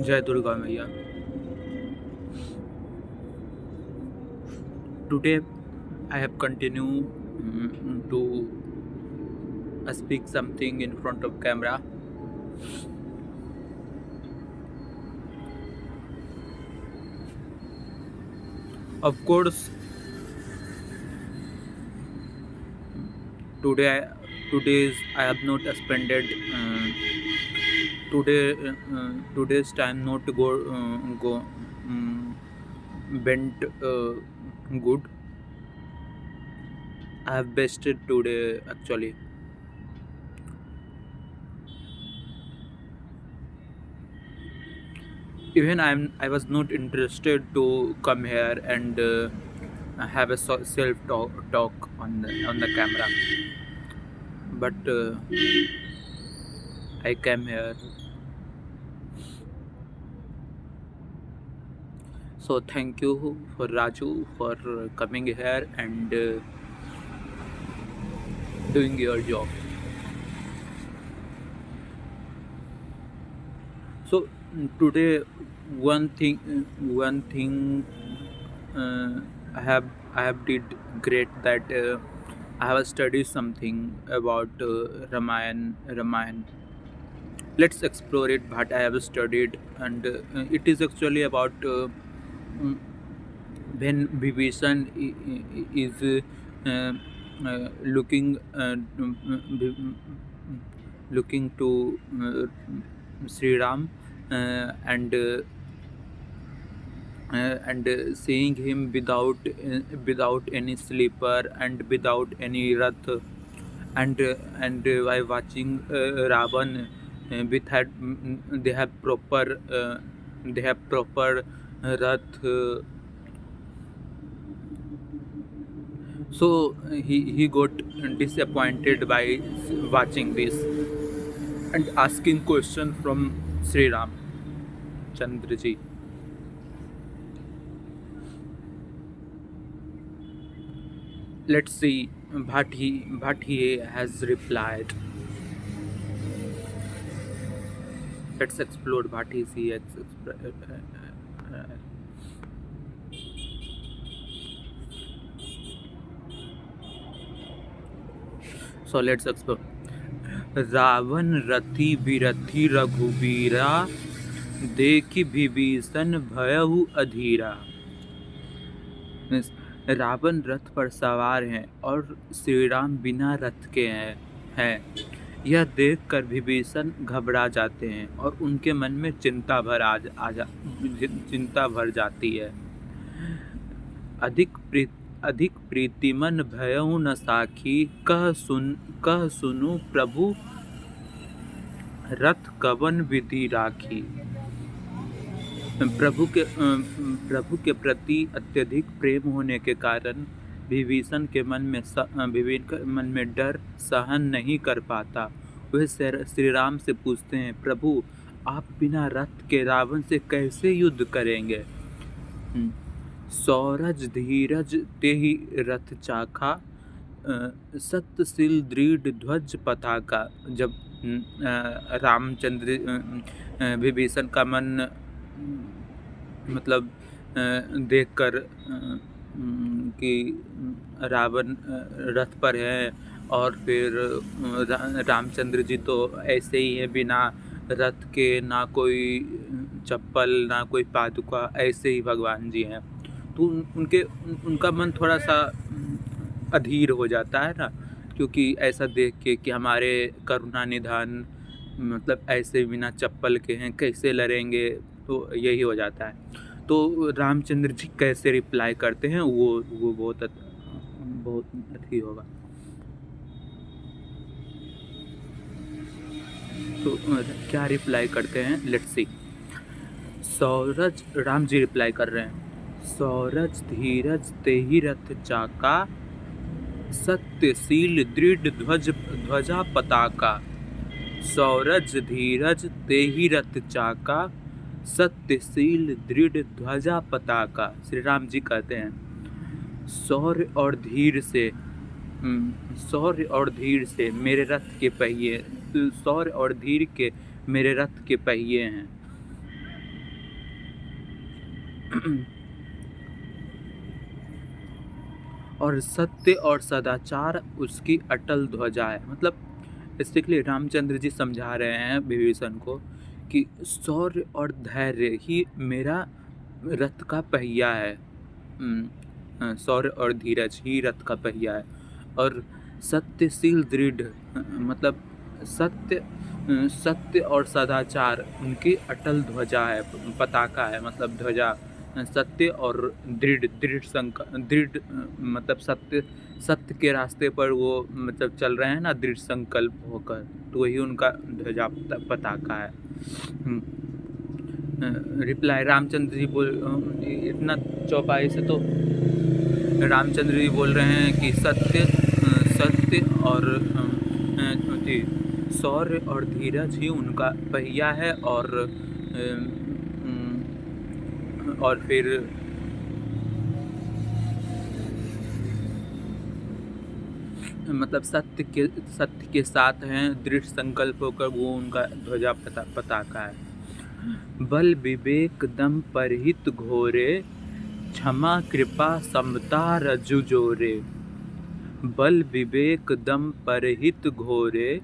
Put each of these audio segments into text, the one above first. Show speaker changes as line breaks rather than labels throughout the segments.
जय दुर्गा मैया। Today I have continued to speak something in front of camera. Of course, today today's I have not spended today's time not go bent good. I have bested today actually. Even I was not interested to come here and have a self talk on the camera, but I came here. So thank you for Raju for coming here and doing your job. So today one thing uh, I have did great that I have studied something about Ramayana. Let's explore it. But I have studied, and it is actually about mm, when Vibhishan is looking looking to Sri Ram and seeing him without any sleeper and without any rath, and by watching Ravan with had they have proper rath. So he got disappointed by watching this and asking question from Sri Ram Chandraji. Let's see Bhatti has replied. Let's explore Bhatti's he so let's explore. Ravan रथी बिरथी रघुबीरा, देखि विभीषण भयहु अधीरा। Means, Ravan रथ पर सवार हैं और श्री राम बिना रथ के हैं। यह देखकर विभीषण घबरा जाते हैं और उनके मन में चिंता भर जाती है। अधिक प्रीतिमन भयहु न साखी, कह सुनु प्रभु रथ कवन विधि राखी। प्रभु के प्रति अत्यधिक प्रेम होने के कारण विभीषण के मन में डर सहन नहीं कर पाता। वह श्री राम से पूछते हैं, प्रभु आप बिना रथ के रावण से कैसे युद्ध करेंगे। सौरज धीरज तेहि रथ चाखा, सत्यशील दृढ़ ध्वज पताका। जब रामचंद्र विभीषण का मन मतलब देखकर कि रावण रथ पर है और फिर रामचंद्र जी तो ऐसे ही है बिना रथ के, ना कोई चप्पल ना कोई पादुका, ऐसे ही भगवान जी हैं। तो उनका मन थोड़ा सा अधीर हो जाता है ना, क्योंकि ऐसा देख के कि हमारे करुणा निधान मतलब ऐसे बिना चप्पल के हैं, कैसे लड़ेंगे, तो यही हो जाता है। तो रामचंद्र जी कैसे रिप्लाई करते हैं वो बहुत अच्छी होगा। तो क्या रिप्लाई करते हैं, let's see. Sauraj, Ram ji reply कर रहे हैं, सौरज धीरज तेहि रथ चाका, सत्यशील दृढ़ ध्वजा पताका। सौरज धीरज तेहि रथ चाका, सत्यशील दृढ़ ध्वजा पताका। श्री राम जी कहते हैं, शौर्य और धीर से मेरे रथ के पहिए, शौर्य और धीर के मेरे रथ के पहिए हैं। और सत्य और सदाचार उसकी अटल ध्वजा है। मतलब बेसिकली रामचंद्र जी समझा रहे हैं विभीषण को कि शौर्य और धैर्य ही मेरा रथ का पहिया है। शौर्य और धीरज ही रथ का पहिया है। और सत्यशील दृढ़, मतलब सत्य और सदाचार उनकी अटल ध्वजा है, पताका है, मतलब ध्वजा। सत्य और दृढ़, मतलब सत्य के रास्ते पर वो मतलब चल रहे हैं ना, दृढ़ संकल्प होकर, तो वही उनका ध्वजा पताका है। रिप्लाई रामचंद्र जी इतना चौपाई से तो रामचंद्र जी बोल रहे हैं कि सत्य और शौर्य और धीरज ही उनका पहिया है। और फिर मतलब सत्य के साथ हैं, दृढ़ संकल्प होकर वो उनका ध्वजा पताका है। बल विवेक दम परहित घोरे, क्षमा कृपा समता रजु जोरे। बल विवेक दम परहित घोरे,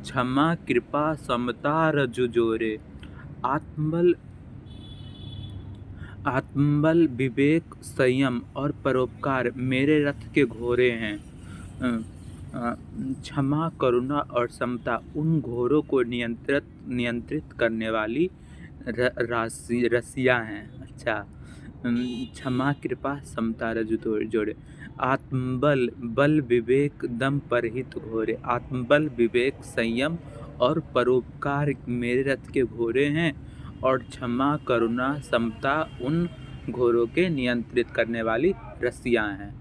क्षमा कृपा समता रजु जोरे। आत्मबल विवेक संयम और परोपकार मेरे रथ के घोड़े हैं। क्षमा करुणा और समता उन घोड़ों को नियंत्रित करने वाली रस्सियाँ हैं। अच्छा, क्षमा कृपा समता रजु जोड़े। आत्मबल बल विवेक दम परहित घोड़े। आत्मबल विवेक संयम और परोपकार मेरे रथ के घोड़े हैं, और क्षमा करुणा समता उन घोड़ों के नियंत्रित करने वाली रस्सियाँ हैं।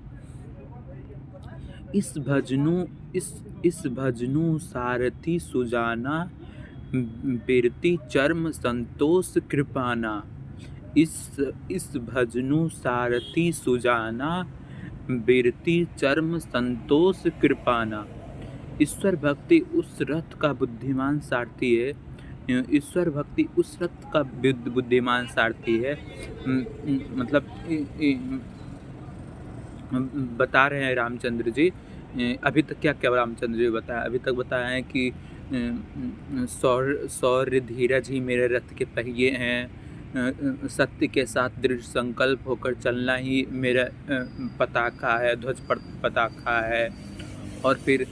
इस भजनु सारथी सुजाना, बिरती चर्म संतोष कृपाना। इस भजनु सारथी सुजाना, बिरती चर्म संतोष कृपाना। ईश्वर भक्ति उस रथ का बुद्धिमान सारथी है। ईश्वर भक्ति उस रथ का बुद्धिमान सारथी है। मतलब बता रहे हैं रामचंद्र जी। अभी तक क्या रामचंद्र जी बताया? अभी तक बताया है कि शौर्य धीरज ही मेरे रथ के पहिए हैं। सत्य के साथ दृढ़ संकल्प होकर चलना ही मेरा पताका है, ध्वज पताका है। और फिर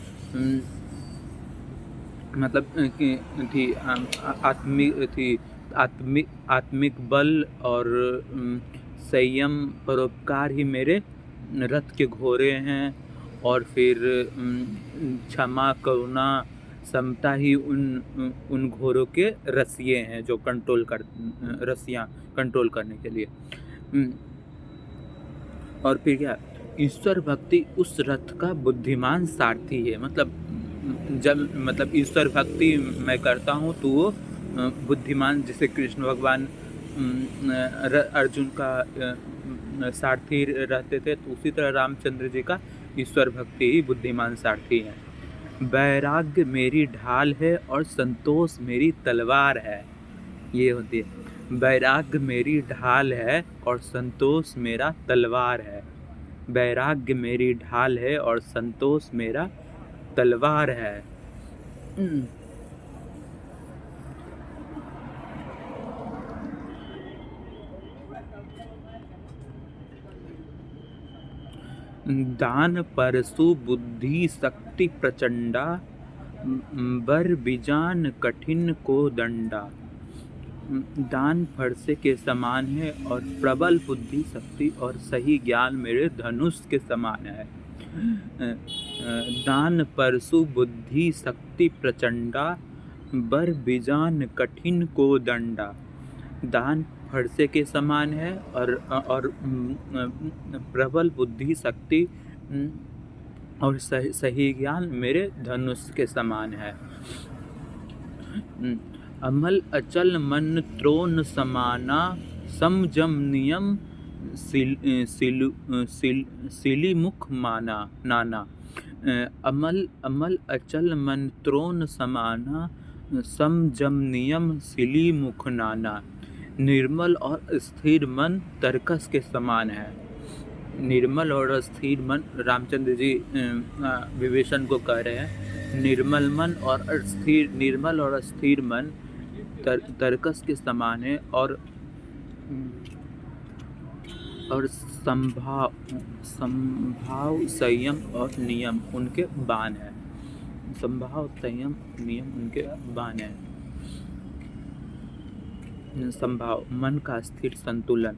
मतलब आत्मिक बल और संयम परोपकार ही मेरे रथ के घोड़े हैं। और फिर क्षमा करुणा समता ही उन घोड़ों के रस्सिये हैं जो रस्सियाँ कंट्रोल करने के लिए। और फिर क्या, ईश्वर भक्ति उस रथ का बुद्धिमान सारथी है। मतलब ईश्वर भक्ति मैं करता हूँ तो वो बुद्धिमान, जैसे कृष्ण भगवान अर्जुन का सारथी रहते थे, तो उसी तरह रामचंद्र जी का ईश्वर भक्ति ही बुद्धिमान सारथी है। वैराग्य मेरी ढाल है और संतोष मेरी तलवार है। ये होती है, वैराग्य मेरी ढाल है और संतोष मेरा तलवार है। वैराग्य मेरी ढाल है और संतोष मेरा तलवार है। दान परसु बुद्धि शक्ति प्रचंडा, बर बिजान कठिन को दंडा। दान फरसे के समान है और प्रबल बुद्धि शक्ति और सही ज्ञान मेरे धनुष के समान है। दान परसु बुद्धि शक्ति प्रचंडा, बर बिजान कठिन को दंडा। दान फरसे के समान है और प्रबल बुद्धि शक्ति और सही ज्ञान मेरे धनुष के समान है। अमल अचल मन त्रोन समाना, समजम नियम सिली मुख माना नाना। अमल अचल मन त्रोन समाना, समजम नियम सिली मुख नाना। निर्मल और स्थिर मन तर्कस के समान है। निर्मल और स्थिर मन, रामचंद्र जी विभीषण को कह रहे हैं, निर्मल और स्थिर मन तर्कस के समान है, और संभाव संयम और नियम उनके बाण है। संभाव संयम नियम उनके बाण है। संभाव मन का स्थिर संतुलन,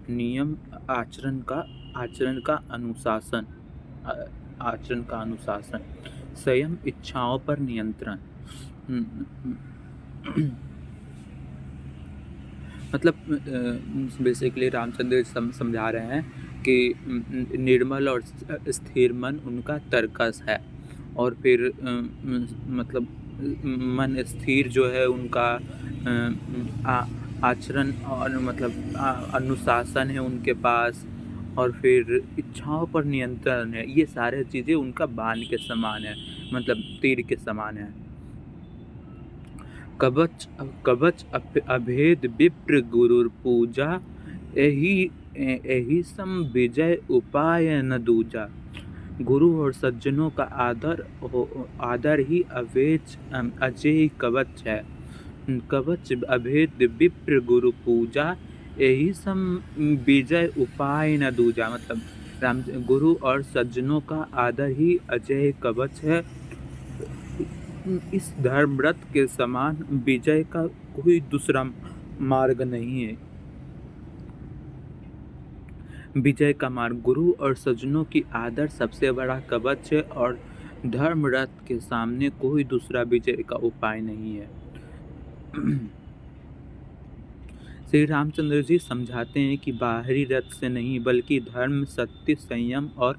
नियम आचरण का अनुशासन, संयम इच्छाओं पर नियंत्रण। मतलब बेसिकली रामचंद्र समझा रहे हैं कि निर्मल और स्थिर मन उनका तर्कस है, और फिर मतलब मन स्थिर जो है उनका आचरण और मतलब अनुशासन है उनके पास, और फिर इच्छाओं पर नियंत्रण है। ये सारे चीज़ें उनका बाण के समान है, मतलब तीर के समान है। कवच अभेद विप्र गुरुर पूजा, एहि सम विजय उपाय न दूजा। गुरु और सज्जनों का आदर ही अजेय कवच है। कवच अभेद विप्र गुरु पूजा, यही सम विजय उपाय न दूजा। मतलब गुरु और सज्जनों का आदर ही अजेय कवच है। इस धर्म व्रत के समान विजय का कोई दूसरा मार्ग नहीं है। विजय का मार्ग गुरु और सज्जनों की आदर सबसे बड़ा कवच है, और धर्म रथ के सामने कोई दूसरा विजय का उपाय नहीं है। श्री रामचंद्र जी समझाते हैं कि बाहरी रथ से नहीं, बल्कि धर्म, सत्य, संयम और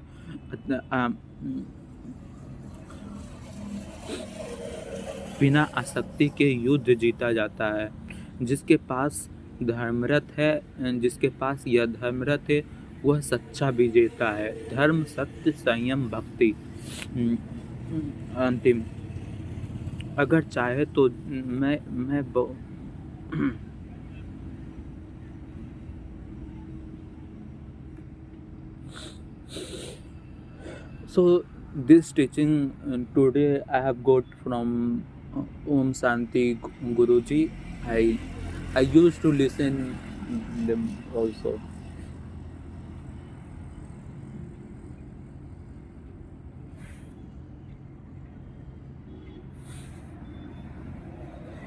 बिना आसक्ति के युद्ध जीता जाता है। जिसके पास यह धर्मरथ है, वह सच्चा विजेता है। धर्म, सत्य, संयम, भक्ति। अंतिम, अगर चाहे तो मैं so this teaching today I have got from Om Shanti Guruji. I used to listen them also.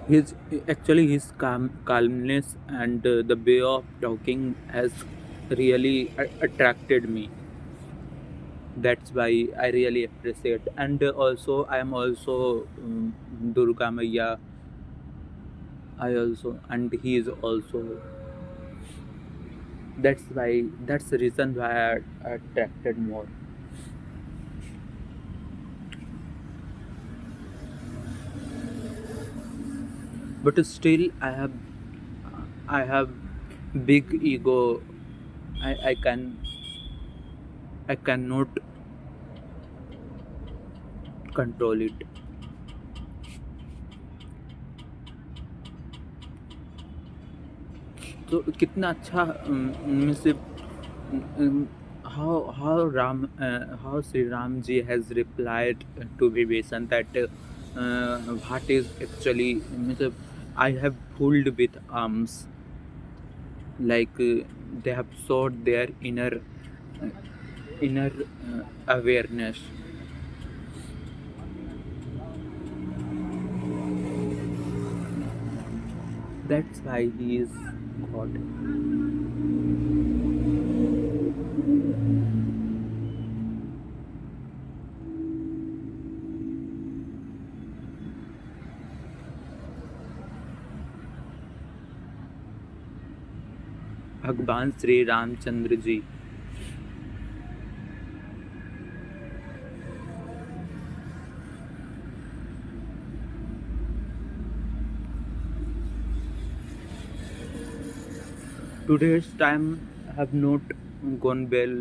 His calmness and the way of talking has really attracted me. That's why I really appreciate. And also I am also Durga Maiya. And he is also. That's the reason why I attracted more. But still I have big ego. I cannot control it. तो कितना अच्छा how Sri Ram ji has replied to Vibhishan that what is actually, I have pulled with arms, like they have sought their inner awareness. That's why he is God. भगवान Shri Ramchandra ji today's time have not gone well,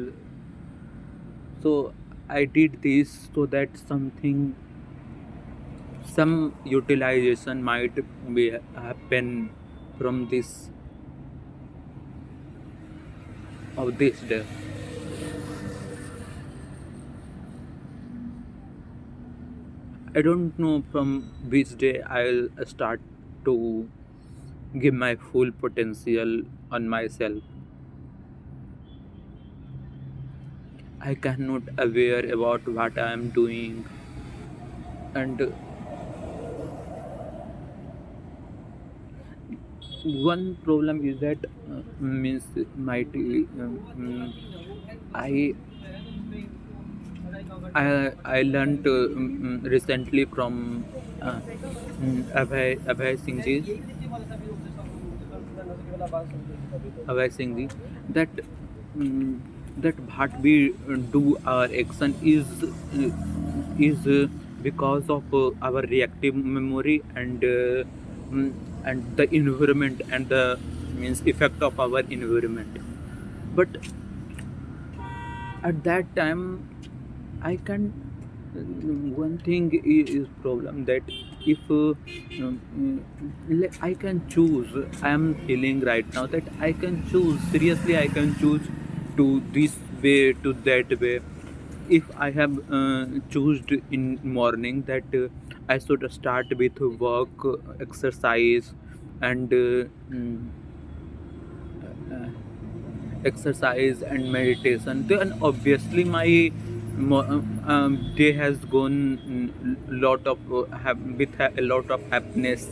so I did this so that some utilization might be happen from this of this day. I don't know from which day I'll start to give my full potential on myself. I cannot aware about what I am doing, and one problem is that means might I I learned recently from Abhay Singh ji, Abhay Singh ji, that mm, that what we do our action is because of our reactive memory mm, and the environment and the means effect of our environment. But at that time I can one thing is problem that if I can choose. I am feeling right now that I can choose, seriously I can choose to this way to that way. If I have chosen in morning that I should start with work, exercise, and uh, exercise and meditation, then obviously my day has gone lot of with a lot of happiness.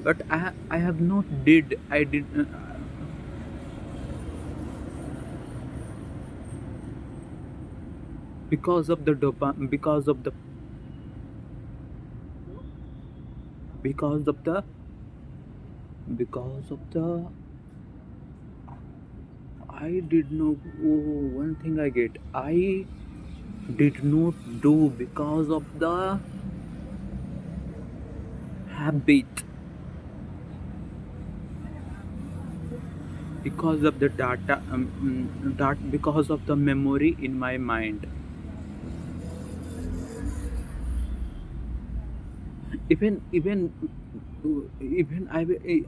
But I have not did I did because of the because of the because of the I did not. Oh, one thing I get, I did not do because of the habit, because of the data, because of the memory in my mind. Even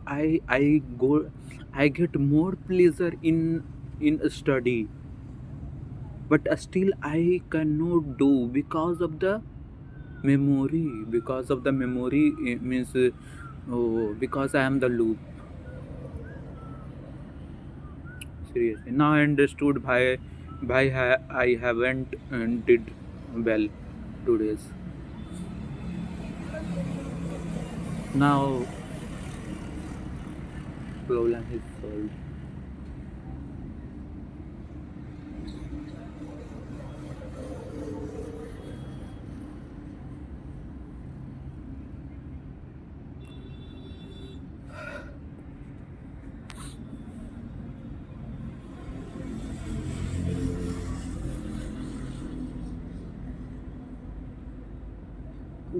I go, I get more pleasure in a study, but still I cannot do because of the memory. Because of the memory, it means oh, because I am the loop. Seriously, now I understood why I haven't did well today's. Now problem is solved.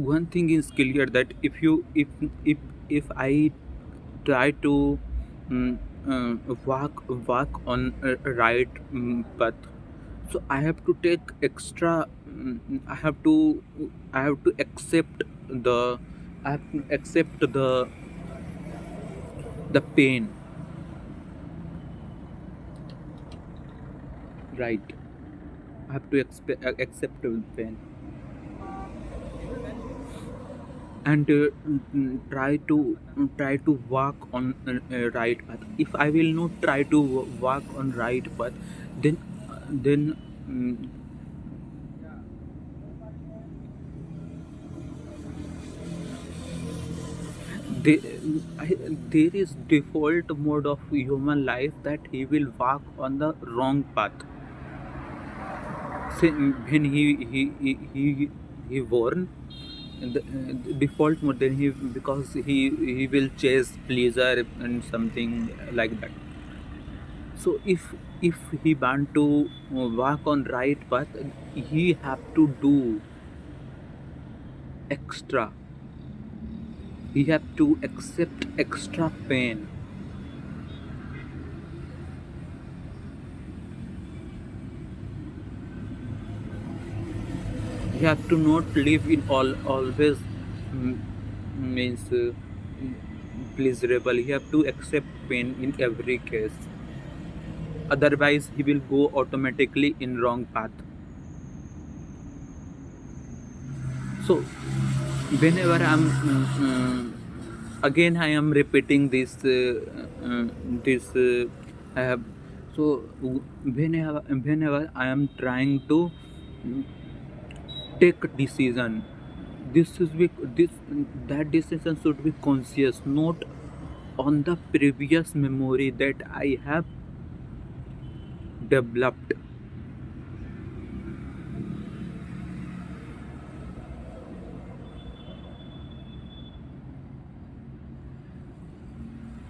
One thing is clear that if I try to mm, walk on a right path, so I have to take extra. I have to accept the I have to accept the pain, right? I have to accept the pain and try to walk on right path. If I will not try to walk on right path, then then mm, they, there is default mode of human life that he will walk on the wrong path. Say, when he born the default mode, then he because he will chase pleasure and something like that. So if he want to walk on right path, he have to do extra. He have to accept extra pain. He have to not live in always mm, means pleasurable. He have to accept pain in every case. otherwise he will go automatically in wrong path. So whenever I'm again I am repeating this I have so whenever I am trying to mm, take a decision, this that decision should be conscious, not on the previous memory that I have developed.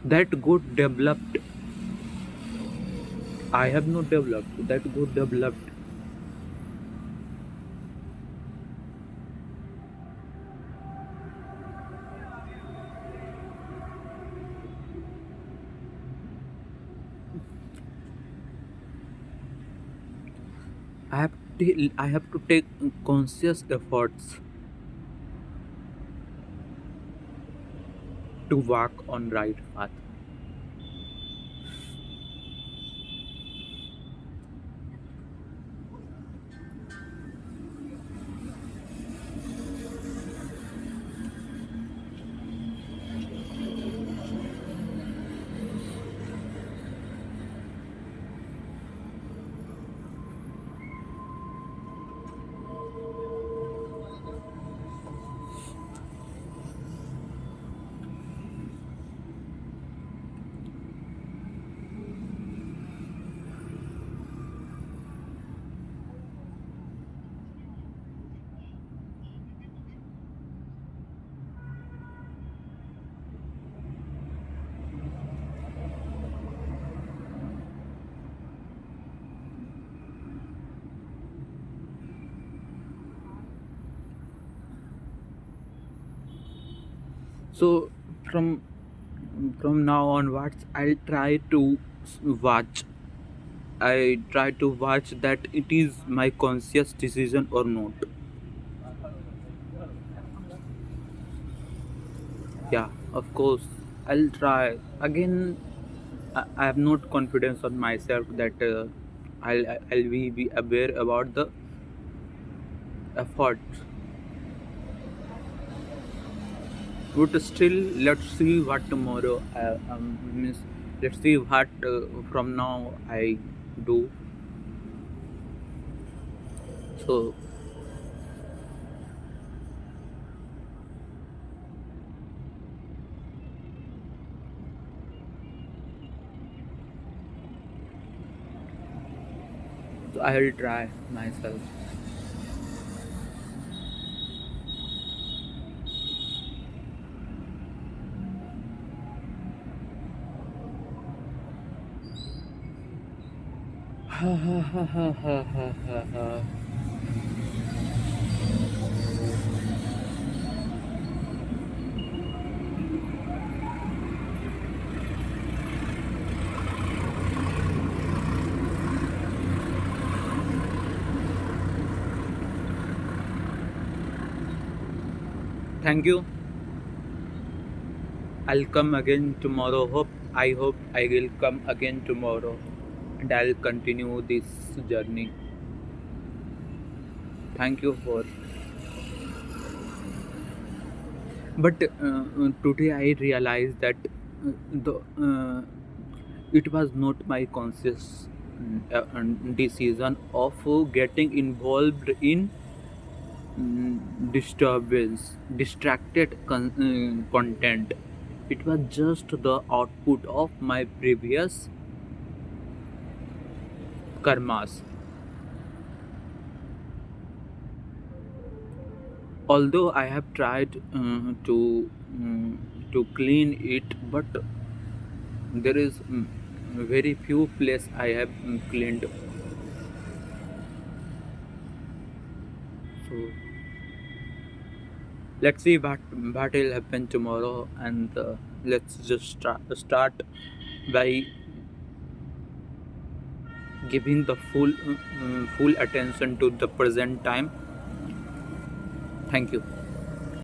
That got developed. I have not developed. That got developed. I have to take conscious efforts to walk on right path. So from now onwards, I'll try to watch. I try to watch that it is my conscious decision or not. Yeah, of course. I'll try. Again, I have not confidence on myself that I'll be aware about the effort. But still, let's see what tomorrow means. Let's see what from now I do. So I'll try myself. Ha ha ha ha ha ha ha ha. Thank you. I'll come again tomorrow. I hope I will come again tomorrow, and I'll continue this journey. Thank you for. But today I realized that the it was not my conscious decision of getting involved in distracted content. It was just the output of my previous karmas. Although I have tried to clean it, but there is very few place I have cleaned. So let's see what will happen tomorrow, and let's just start by giving the full attention to the present time. Thank you.